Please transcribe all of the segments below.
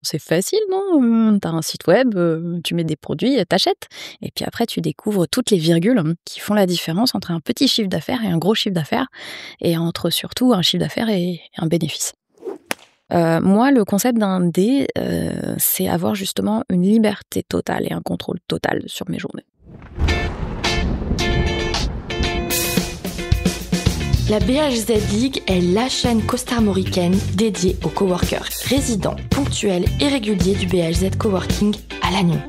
C'est facile, non? Tu un site web, tu mets des produits, t'achètes. Et puis après, tu découvres toutes les virgules qui font la différence entre un petit chiffre d'affaires et un gros chiffre d'affaires et entre surtout un chiffre d'affaires et un bénéfice. Moi, le concept d'un dé, c'est avoir justement une liberté totale et un contrôle total sur mes journées. La BHZ League est la chaîne costarmoricaine dédiée aux coworkers résidents, ponctuels et réguliers du BHZ Coworking à Lannion.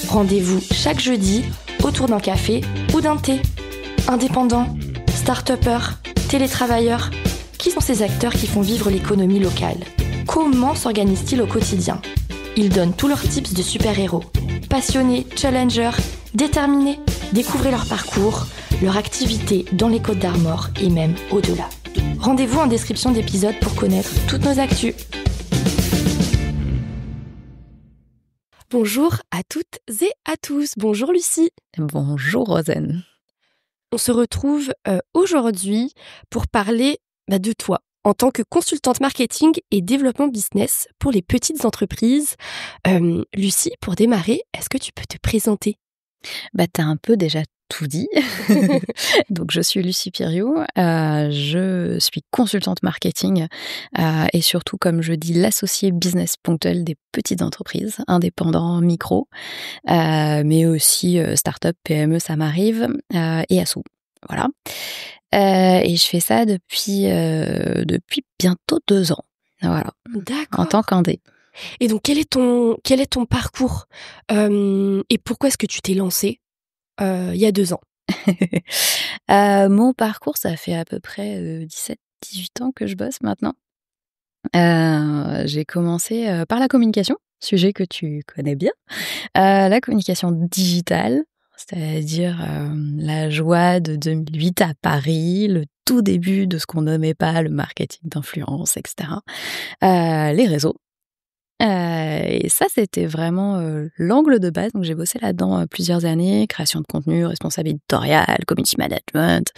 Rendez-vous chaque jeudi autour d'un café ou d'un thé. Indépendants, start-upers, télétravailleurs, qui sont ces acteurs qui font vivre l'économie locale? Comment s'organisent-ils au quotidien? Ils donnent tous leurs tips de super-héros. Passionnés, challengers, déterminés, découvrez leur parcours, leur activité dans les Côtes d'Armor et même au-delà. Rendez-vous en description d'épisode pour connaître toutes nos actus. Bonjour à toutes et à tous. Bonjour Lucie. Bonjour Rosen. On se retrouve aujourd'hui pour parler de toi en tant que consultante marketing et développement business pour les petites entreprises. Lucie, pour démarrer, est-ce que tu peux te présenter? T'as un peu déjà tout dit. Donc, je suis Lucie Piriou, je suis consultante marketing et surtout, comme je dis, l'associé business ponctuel des petites entreprises, indépendants, micro, mais aussi start-up, PME, ça m'arrive, et asso. Voilà. Et je fais ça depuis bientôt 2 ans. Voilà. D'accord. En tant qu'indé. Et donc, quel est ton parcours et pourquoi est-ce que tu t'es lancée il y a 2 ans? Mon parcours, ça fait à peu près 17-18 ans que je bosse maintenant. J'ai commencé par la communication, sujet que tu connais bien. La communication digitale, c'est-à-dire la joie de 2008 à Paris, le tout début de ce qu'on nommait pas le marketing d'influence, etc. Les réseaux. Et ça, c'était vraiment l'angle de base. Donc, j'ai bossé là-dedans plusieurs années, création de contenu, responsable éditorial, community management.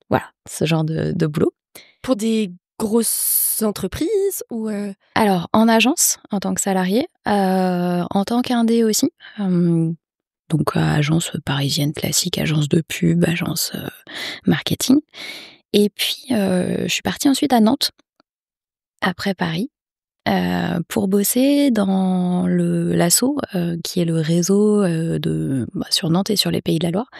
Voilà, ce genre de boulot. Pour des grosses entreprises ou Alors, en agence, en tant que salarié, en tant qu'indé aussi. Donc, agence parisienne classique, agence de pub, agence marketing. Et puis, je suis partie ensuite à Nantes, après Paris. Pour bosser dans l'asso, qui est le réseau sur Nantes et sur les Pays de la Loire,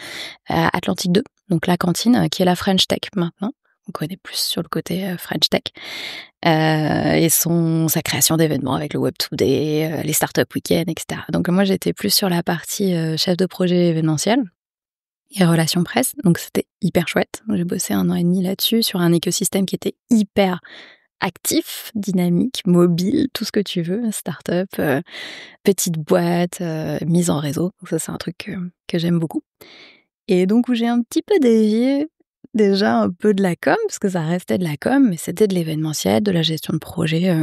Atlantique 2, donc la cantine, qui est la French Tech maintenant. On connaît plus sur le côté French Tech. Et sa création d'événements avec le Web Today, les Startup Weekend, etc. Donc moi, j'étais plus sur la partie chef de projet événementiel et relations presse. Donc c'était hyper chouette. J'ai bossé 1 an et demi là-dessus, sur un écosystème qui était hyper actif, dynamique, mobile, tout ce que tu veux, start-up, petite boîte, mise en réseau. Donc ça, c'est un truc que j'aime beaucoup. Et donc, où j'ai un petit peu dévié, déjà un peu de la com, parce que ça restait de la com, mais c'était de l'événementiel, de la gestion de projet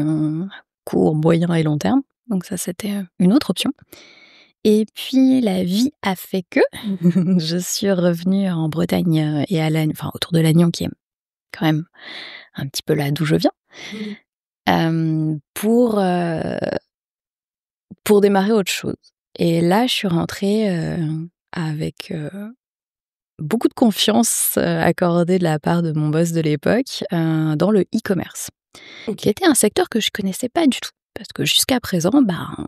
court, moyen et long terme. Donc ça, c'était une autre option. Et puis, la vie a fait que je suis revenue en Bretagne et à Lannion, enfin autour de Lannion, qui est quand même un petit peu là d'où je viens, pour démarrer autre chose. Et là, je suis rentrée avec beaucoup de confiance accordée de la part de mon boss de l'époque dans le e-commerce, qui était un secteur que je connaissais pas du tout. Parce que jusqu'à présent,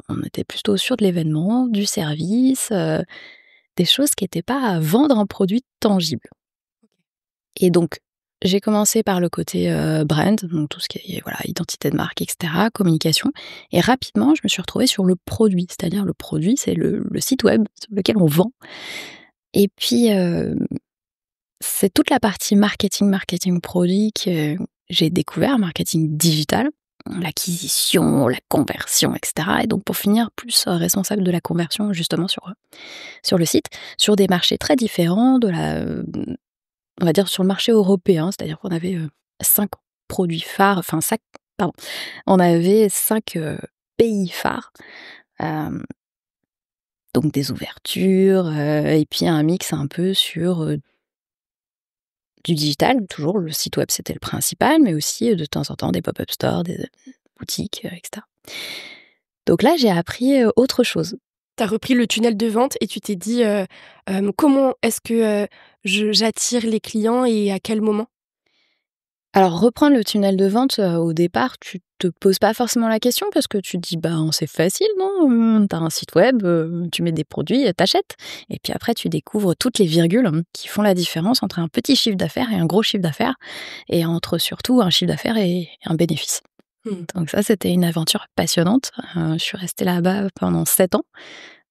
on était plutôt sur de l'événement, du service, des choses qui n'étaient pas à vendre un produit tangible. Et donc, j'ai commencé par le côté brand, donc tout ce qui est identité de marque, etc., communication. Et rapidement, je me suis retrouvée sur le produit. C'est-à-dire, le produit, c'est le site web sur lequel on vend. Et puis, c'est toute la partie marketing produit que j'ai découvert, marketing digital, l'acquisition, la conversion, etc. Et donc, pour finir, plus responsable de la conversion, justement, sur le site, sur des marchés très différents on va dire sur le marché européen, c'est-à-dire qu'on avait 5 produits phares, on avait 5 pays phares, donc des ouvertures, et puis un mix un peu sur du digital, toujours, le site web c'était le principal, mais aussi de temps en temps des pop-up stores, des boutiques, etc. Donc là, j'ai appris autre chose. T'as repris le tunnel de vente et tu t'es dit comment est-ce que j'attire les clients et à quel moment? Alors reprendre le tunnel de vente, au départ, tu te poses pas forcément la question parce que tu te dis: «Ben, c'est facile, non? Tu as un site web, tu mets des produits, t'achètes». Et puis après tu découvres toutes les virgules qui font la différence entre un petit chiffre d'affaires et un gros chiffre d'affaires et entre surtout un chiffre d'affaires et un bénéfice. Donc ça, c'était une aventure passionnante. Je suis restée là-bas pendant 7 ans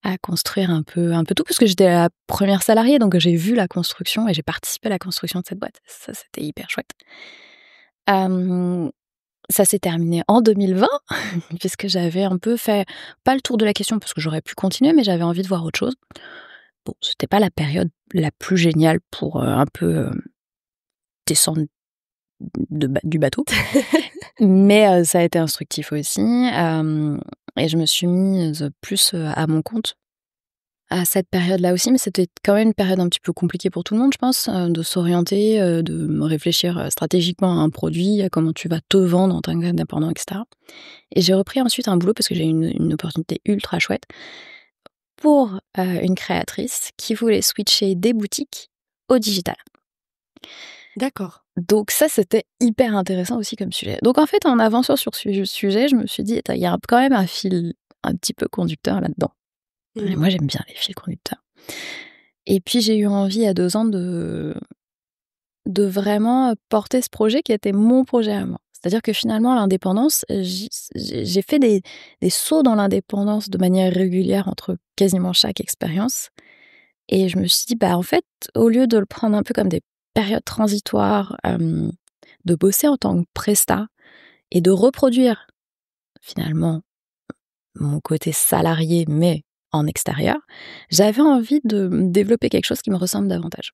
à construire un peu tout parce que j'étais la première salariée, donc j'ai vu la construction et j'ai participé à la construction de cette boîte. Ça, c'était hyper chouette. Ça s'est terminé en 2020 puisque j'avais un peu fait, pas le tour de la question parce que j'aurais pu continuer, mais j'avais envie de voir autre chose. Bon, c'était pas la période la plus géniale pour, un peu, descendre du bateau, mais ça a été instructif aussi, et je me suis mise plus, à mon compte à cette période-là aussi, mais c'était quand même une période un petit peu compliquée pour tout le monde, je pense, de s'orienter, de me réfléchir, stratégiquement à un produit, à comment tu vas te vendre en tant qu'indépendant, et cetera. Et j'ai repris ensuite un boulot parce que j'ai eu une opportunité ultra chouette pour, une créatrice qui voulait switcher des boutiques au digital. D'accord. Donc ça, c'était hyper intéressant aussi comme sujet. Donc en fait, en avançant sur ce sujet, je me suis dit: «Il y a quand même un fil un petit peu conducteur là-dedans». Et moi, j'aime bien les fils conducteurs. Et puis, j'ai eu envie à 2 ans de vraiment porter ce projet qui était mon projet à moi. C'est-à-dire que finalement, l'indépendance, j'ai fait des sauts dans l'indépendance de manière régulière entre quasiment chaque expérience. Et je me suis dit: «Bah, en fait, au lieu de le prendre un peu comme des périodes transitoires, de bosser en tant que prestat et de reproduire finalement mon côté salarié, mais en extérieur, j'avais envie de développer quelque chose qui me ressemble davantage».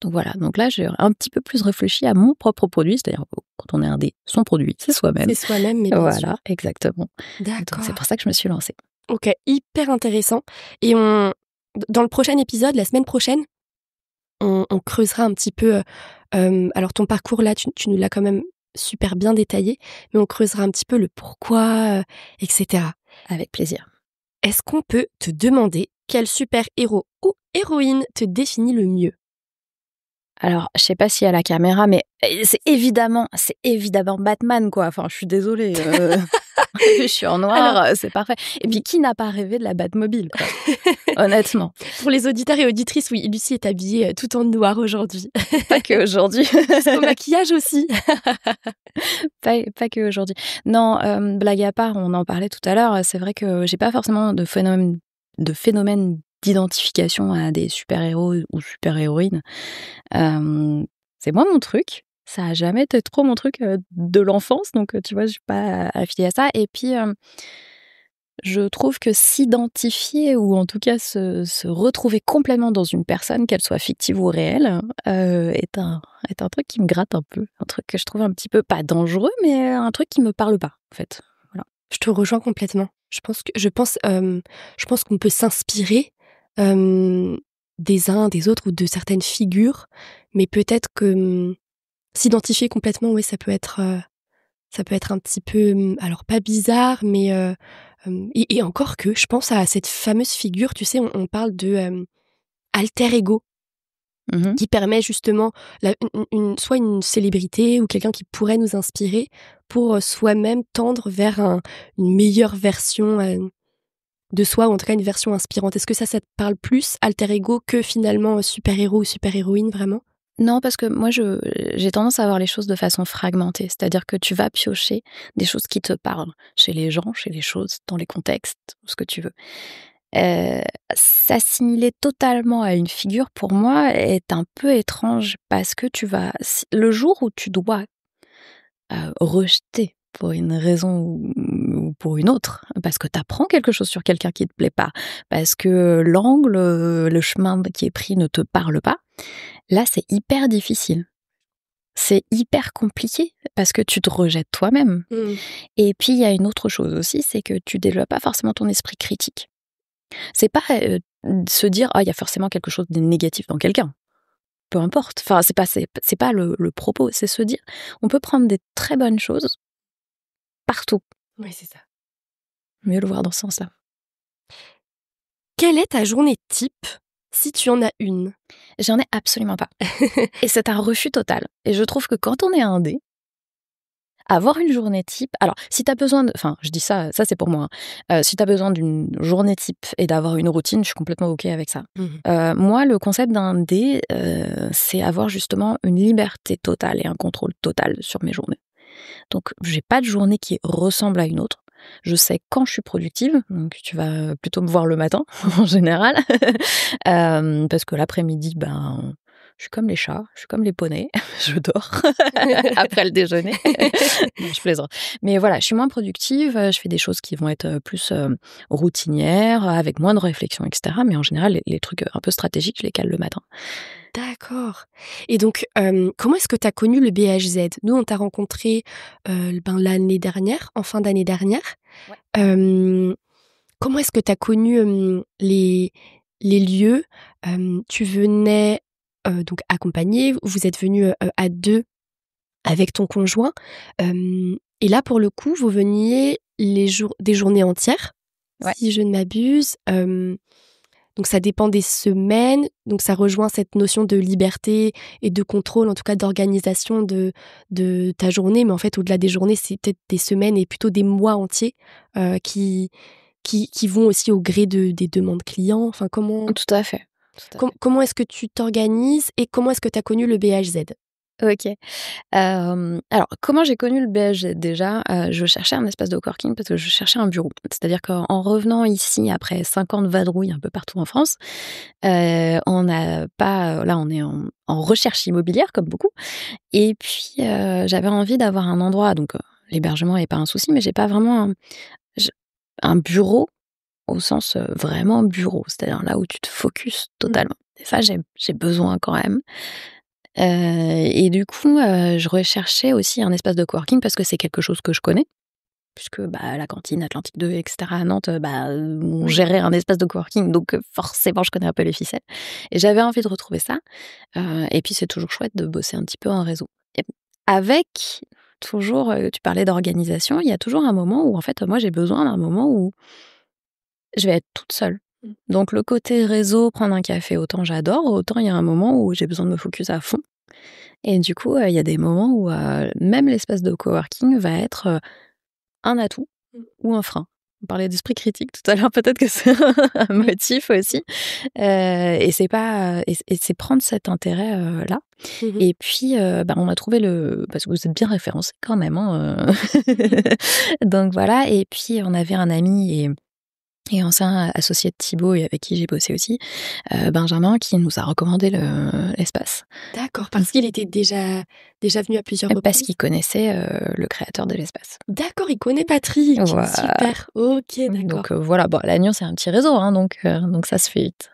Donc voilà, donc là, j'ai un petit peu plus réfléchi à mon propre produit, c'est-à-dire quand on est indé, son produit, c'est soi-même. C'est soi-même, mais bien sûr. Voilà, exactement. D'accord. Donc c'est pour ça que je me suis lancée. OK, hyper intéressant. Et dans le prochain épisode, la semaine prochaine, on creusera un petit peu, alors ton parcours là, tu nous l'as quand même super bien détaillé, mais on creusera un petit peu le pourquoi, et cetera. Avec plaisir. Est-ce qu'on peut te demander quel super-héros ou héroïne te définit le mieux? Alors, je sais pas s'il y a la caméra, mais c'est évidemment Batman, quoi. Enfin, je suis désolée, je suis en noir, Alors c'est parfait. Et puis, qui n'a pas rêvé de la Batmobile, quoi? Honnêtement. Pour les auditeurs et auditrices, oui, Lucie est habillée, tout en noir aujourd'hui. Pas qu'aujourd'hui. Jusqu'au maquillage aussi. Pas qu'aujourd'hui. Non, blague à part, on en parlait tout à l'heure, c'est vrai que j'ai pas forcément de phénomène d'identification à des super-héros ou super-héroïnes. C'est moins mon truc. Ça a jamais été trop mon truc, de l'enfance, donc tu vois, je suis pas affiliée à ça. Et puis, je trouve que s'identifier ou en tout cas se retrouver complètement dans une personne, qu'elle soit fictive ou réelle, est un truc qui me gratte un peu. Un truc que je trouve un petit peu, pas dangereux, mais un truc qui me parle pas, en fait. Voilà. Je te rejoins complètement. Je pense qu'on peut s'inspirer, des uns, des autres ou de certaines figures, mais peut-être que, s'identifier complètement, oui, ça peut être un petit peu, alors pas bizarre, mais et encore que, je pense à cette fameuse figure, tu sais, on parle de, alter ego, Mmh. qui permet justement soit une célébrité ou quelqu'un qui pourrait nous inspirer pour, soi-même tendre vers une meilleure version, de soi, ou en tout cas une version inspirante. Est-ce que ça te parle plus, alter ego, que finalement super-héros ou super-héroïne, vraiment? Non, parce que moi, j'ai tendance à voir les choses de façon fragmentée. C'est-à-dire que tu vas piocher des choses qui te parlent, chez les gens, chez les choses, dans les contextes, ce que tu veux. Heu, S'assimiler totalement à une figure, pour moi, est un peu étrange parce que le jour où tu dois, rejeter pour une raison ou pour une autre, parce que tu apprends quelque chose sur quelqu'un qui te plaît pas, parce que l'angle, le chemin qui est pris ne te parle pas, là, c'est hyper difficile. C'est hyper compliqué parce que tu te rejettes toi-même. Et puis, il y a une autre chose aussi, c'est que tu développes pas forcément ton esprit critique. C'est pas, se dire: «Ah, il y a forcément quelque chose de négatif dans quelqu'un». Peu importe. Enfin, c'est pas le propos. C'est se dire: on peut prendre des très bonnes choses partout. Oui, c'est ça. mieux le voir dans ce sens-là. Quelle est ta journée type, si tu en as une? J'en ai absolument pas. Et c'est un refus total. Et je trouve que quand on est indé, avoir une journée type... Alors, si tu as besoin de... Enfin, je dis ça c'est pour moi. Si tu as besoin d'une journée type et d'avoir une routine, je suis complètement OK avec ça. Moi, le concept d'indé, c'est avoir justement une liberté totale et un contrôle total sur mes journées. Donc, j'ai pas de journée qui ressemble à une autre. Je sais quand je suis productive, donc tu vas plutôt me voir le matin, en général. Parce que l'après-midi, je suis comme les chats, je suis comme les poneys, je dors après le déjeuner. Non, je plaisante. Mais voilà, je suis moins productive, je fais des choses qui vont être plus routinières, avec moins de réflexion, etc. Mais en général, les trucs un peu stratégiques, je les cale le matin. D'accord. Et donc, comment est-ce que tu as connu le BHZ? Nous, on t'a rencontré l'année dernière, en fin d'année dernière. Ouais. Comment est-ce que tu as connu les lieux? Tu venais donc accompagner, vous êtes venus à 2 avec ton conjoint. Et là, pour le coup, vous veniez des journées entières, ouais, si je ne m'abuse. Donc ça dépend des semaines, donc ça rejoint cette notion de liberté et de contrôle, en tout cas d'organisation de ta journée. Mais en fait, au-delà des journées, c'est peut-être des semaines et plutôt des mois entiers qui vont aussi au gré des demandes clients. Enfin, comment... Tout à fait. Comment est-ce que tu t'organises et comment est-ce que tu as connu le BHZ? Ok. Alors, comment j'ai connu le BHZ? Déjà, je cherchais un espace de coworking parce que je cherchais un bureau. C'est-à-dire qu'en revenant ici, après 5 ans de vadrouille un peu partout en France, on n'a pas... Là, on est en recherche immobilière, comme beaucoup. Et puis, j'avais envie d'avoir un endroit... Donc, l'hébergement n'est pas un souci, mais j'ai pas vraiment un bureau au sens vraiment bureau. C'est-à-dire là où tu te focuses totalement. Et ça, j'ai besoin quand même. Et du coup, je recherchais aussi un espace de coworking parce que c'est quelque chose que je connais, puisque la cantine Atlantique 2, etc. à Nantes, on gérait un espace de coworking, donc forcément, je connais un peu les ficelles. Et j'avais envie de retrouver ça. Et puis, c'est toujours chouette de bosser un petit peu en réseau. Et avec, toujours, tu parlais d'organisation, il y a toujours un moment où, en fait, moi, j'ai besoin d'un moment où je vais être toute seule. Donc le côté réseau, prendre un café, autant j'adore, autant il y a un moment où j'ai besoin de me focus à fond. Et du coup, il y a des moments où même l'espace de coworking va être un atout ou un frein. On parlait d'esprit critique tout à l'heure, peut-être que c'est un motif aussi. Et c'est pas et c'est prendre cet intérêt là. Et puis on a trouvé parce que vous êtes bien référencé quand même. Donc voilà. Et puis on avait un ami et ancien associé de Thibaut et avec qui j'ai bossé aussi, Benjamin, qui nous a recommandé l'espace. D'accord, parce qu'il était déjà venu à plusieurs reprises. Parce qu'il connaissait le créateur de l'espace. D'accord, il connaît Patrick. Voilà. Super, ok, d'accord. Donc voilà, Lannion, c'est un petit réseau, donc ça se fait vite.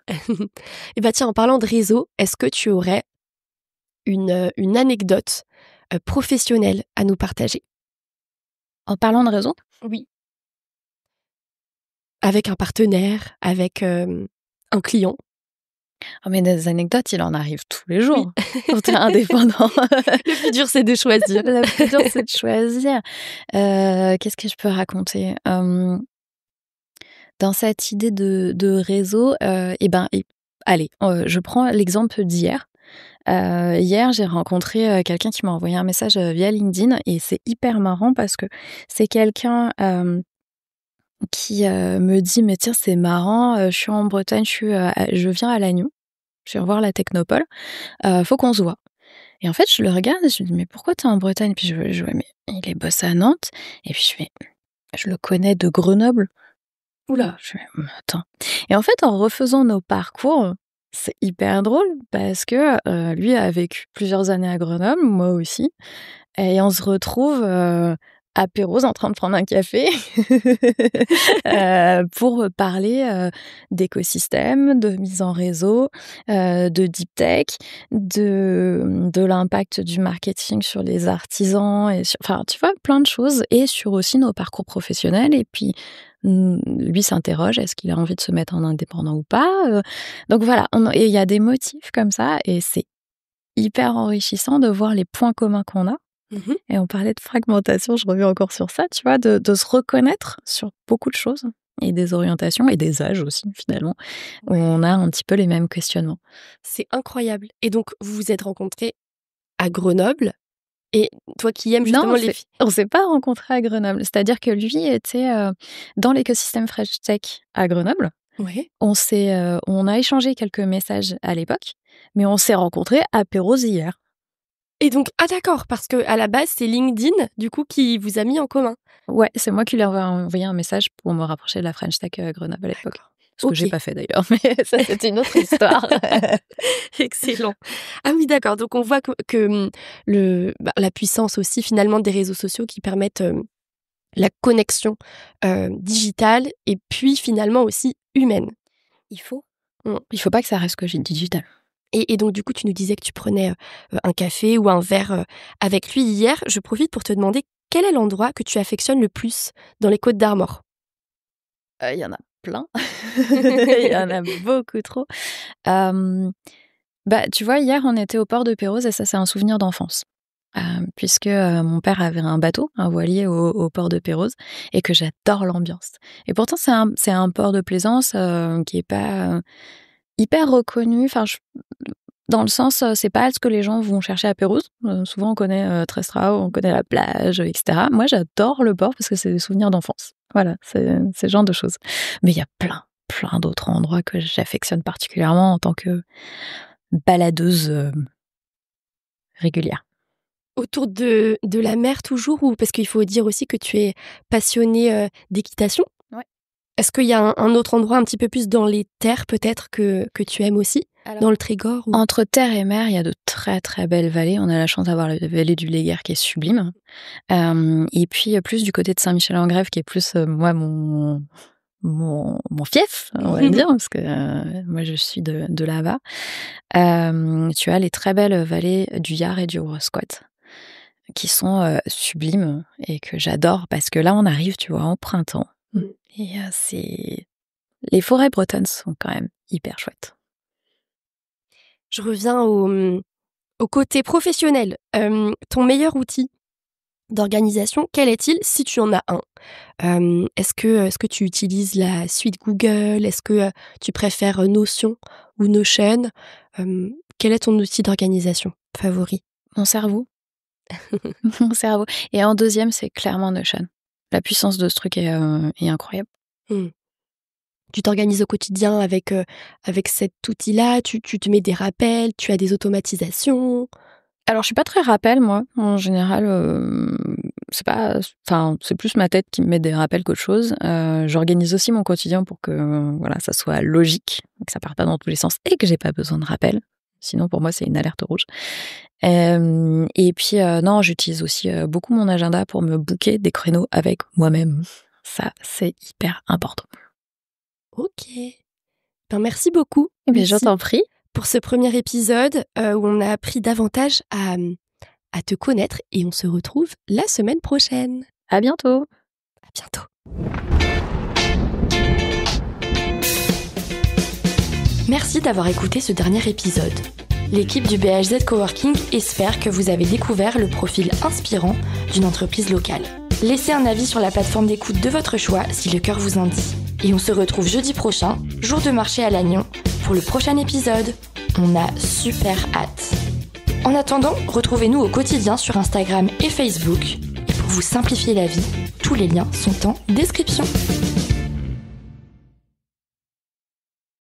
Et tiens, en parlant de réseau, est-ce que tu aurais une anecdote professionnelle à nous partager? En parlant de réseau? Oui. Avec un partenaire, avec un client. Oh, mais des anecdotes, il en arrive tous les jours. Oui. Quand t'es indépendant. Le plus dur, c'est de choisir. Le plus dur, c'est de choisir. Qu'est-ce que je peux raconter? Dans cette idée de réseau, allez, je prends l'exemple d'hier. Hier, j'ai rencontré quelqu'un qui m'a envoyé un message via LinkedIn et c'est hyper marrant parce que c'est quelqu'un... qui me dit « Mais tiens, c'est marrant, je suis en Bretagne, je viens à Lannion, je vais revoir la Technopole, faut qu'on se voit. » Et en fait, je le regarde et je me dis « Mais pourquoi t'es en Bretagne ?» Puis je vois « Mais il est bossé à Nantes. » Et puis je fais « Je le connais de Grenoble. » Oula, je fais « Attends. » Et en fait, en refaisant nos parcours, c'est hyper drôle parce que lui a vécu plusieurs années à Grenoble, moi aussi, et on se retrouve... à Pérouse en train de prendre un café pour parler d'écosystème, de mise en réseau, de deep tech, de l'impact du marketing sur les artisans, et enfin, tu vois, plein de choses, et sur aussi nos parcours professionnels. Et puis, lui s'interroge, est-ce qu'il a envie de se mettre en indépendant ou pas? Donc voilà, et il y a des motifs comme ça, et c'est hyper enrichissant de voir les points communs qu'on a. Et on parlait de fragmentation, je reviens encore sur ça, tu vois, de se reconnaître sur beaucoup de choses et des orientations et des âges aussi, finalement, où on a un petit peu les mêmes questionnements. C'est incroyable. Et donc, vous vous êtes rencontrés à Grenoble. Et toi qui aimes justement les filles. On s'est pas rencontrés à Grenoble. C'est-à-dire que lui était dans l'écosystème French Tech à Grenoble. Ouais. On a échangé quelques messages à l'époque, mais on s'est rencontrés à Pérouse hier. Et donc, d'accord, parce que à la base, c'est LinkedIn, du coup, qui vous a mis en commun. Ouais, c'est moi qui lui ai envoyé un message pour me rapprocher de la French Tech à Grenoble à l'époque. Ce que j'ai pas fait d'ailleurs, mais ça, c'est une autre histoire. Excellent. Ah oui, d'accord. Donc, on voit que la puissance aussi, finalement, des réseaux sociaux qui permettent la connexion digitale et puis, finalement, aussi humaine. Il faut pas que ça reste que digital. Et donc, du coup, tu nous disais que tu prenais un café ou un verre avec lui hier. Je profite pour te demander quel est l'endroit que tu affectionnes le plus dans les Côtes d'Armor. Il y en a plein. Il y en a beaucoup trop. Tu vois, hier, on était au port de Pérouse et ça, c'est un souvenir d'enfance. Puisque mon père avait un bateau, un voilier au port de Pérouse, et que j'adore l'ambiance. Et pourtant, c'est un port de plaisance qui est pas hyper reconnu. Enfin, dans le sens, c'est pas ce que les gens vont chercher à Pérouse. Souvent, on connaît Trestra, on connaît la plage, etc. Moi, j'adore le port parce que c'est des souvenirs d'enfance. Voilà, c'est ce genre de choses. Mais il y a plein d'autres endroits que j'affectionne particulièrement en tant que baladeuse régulière. Autour de la mer toujours, ou parce qu'il faut dire aussi que tu es passionnée d'équitation. Ouais. Est-ce qu'il y a un autre endroit un petit peu plus dans les terres peut-être que tu aimes aussi? Alors, dans le Trégor ou... Entre terre et mer, il y a de très très belles vallées. On a la chance d'avoir la vallée du Léguerre qui est sublime. Et puis plus du côté de Saint-Michel-en-Grève qui est plus moi mon fief, on va dire, parce que moi je suis de là-bas. Tu as les très belles vallées du Yar et du Roscoët qui sont sublimes et que j'adore parce que là on arrive, tu vois, en printemps. Et les forêts bretonnes sont quand même hyper chouettes. Je reviens au côté professionnel. Ton meilleur outil d'organisation, quel est-il si tu en as un? Est-ce que tu utilises la suite Google? Est-ce que tu préfères Notion ou Notion? Quel est ton outil d'organisation favori? Mon cerveau. Mon cerveau. Et en deuxième, c'est clairement Notion. La puissance de ce truc est incroyable. Tu t'organises au quotidien avec cet outil-là, tu te mets des rappels, tu as des automatisations? Alors, je suis pas très rappel, moi. En général, c'est plus ma tête qui me met des rappels qu'autre chose. J'organise aussi mon quotidien pour que ça soit logique, que ça parte pas dans tous les sens et que j'ai pas besoin de rappel. Sinon, pour moi, c'est une alerte rouge. Et puis, non, j'utilise aussi beaucoup mon agenda pour me booker des créneaux avec moi-même. Ça, c'est hyper important. Ok. Merci beaucoup. Je t'en prie. Pour ce premier épisode où on a appris davantage à te connaître et on se retrouve la semaine prochaine. À bientôt. À bientôt. Merci d'avoir écouté ce dernier épisode. L'équipe du BHZ Coworking espère que vous avez découvert le profil inspirant d'une entreprise locale. Laissez un avis sur la plateforme d'écoute de votre choix si le cœur vous en dit. Et on se retrouve jeudi prochain, jour de marché à Lannion, pour le prochain épisode. On a super hâte. En attendant, retrouvez-nous au quotidien sur Instagram et Facebook. Et pour vous simplifier la vie, tous les liens sont en description.